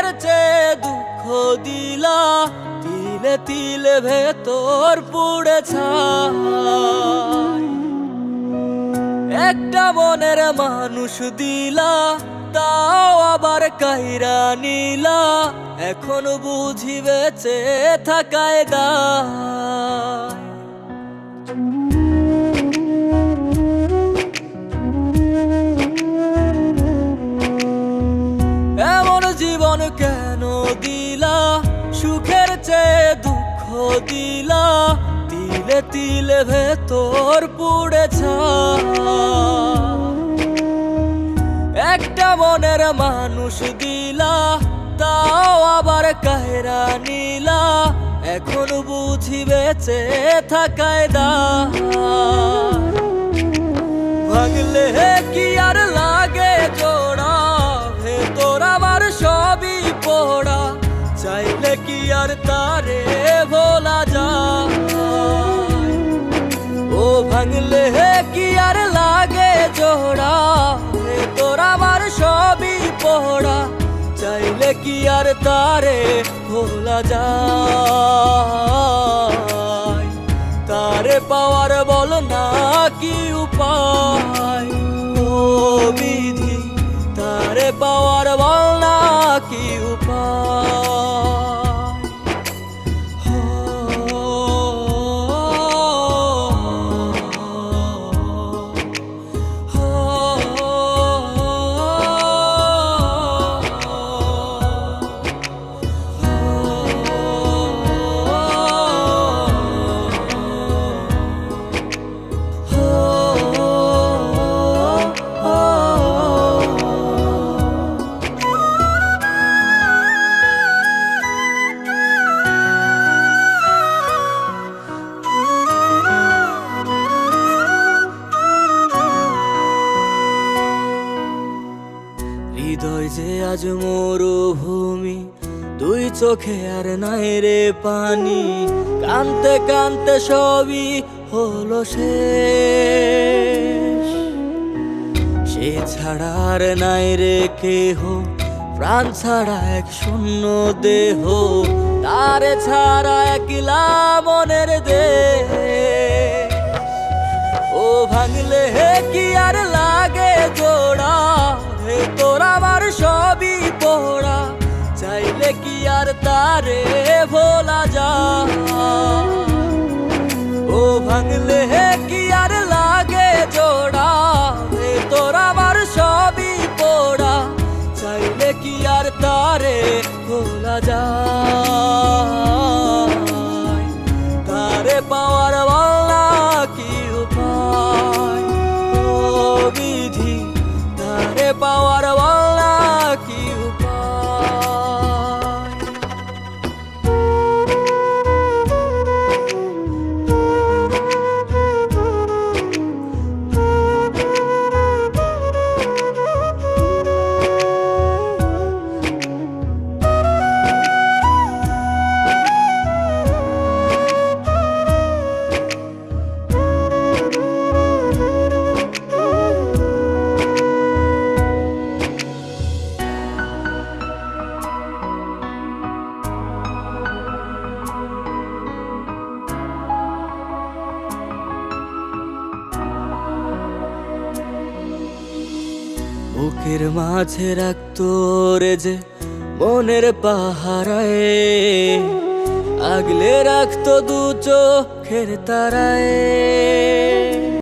সুখের চেয়ে দুঃখ দিলা, তিলে তিলে ভেতর পুড়ে ছাই। একটা মনের মানুষ দিলা, তাও আবার কাইরা নিলা, এখন বুঝি বেঁচে থাকায় দায়। এমন জীবন কেন দিলা, সুখের চেয়ে দুঃখ দিলা, তিলে তিলে ভেতর পুড়ে ছাই। একটা মনের মানুষ দিলা, তাও আবার কাহেরা নিলা, এখন বুঝি বেঁচে থাকায় দায়। ভাঙলে কি আর লাগে জোড়া, ভেতর আমার সবই পোড়া, চাইলে কি আর তারে ভোলা যায়। ও ভাঙলে কি আর লাগে জোড়া, ভেতর আমার সবই পোড়া, চাইলে কি আর তারে ভোলা যায়। তারে পাওয়ার বল না কি উপায়, ও বিধি তারে পাওয়ার বল না কি উপায়। হৃদয় যে আজ মরুভূমি, দুই চোখে আর নাই রে পানি, কানতে কানতে সবই হলো শেষ। সে ছাড়া আর নাই রে কেহ, প্রাণ ছাড়া এক শূন্য দেহ, তারে ছাড়া একলা মনের দেহ। ও ভাঙলে কি আর লাগে জোড়া, ভেতর আমার সবই পোড়া, চাইলে কি আর তারে ভোলা যায়। ও ভাঙলে কি আর লাগে জোড়া, ভেতর আমার সবই পোড়া, চাইলে কি আর তারে ভোলা যায়। তারে পাওয়ার বলা কি উপায়, ও বিধি তারে পাওয়ার বলা কি উপায়। বুকের মাঝে রাখতো রে যে মনের পাহারায়, আগলে রাখতো দু চোখের তারায়।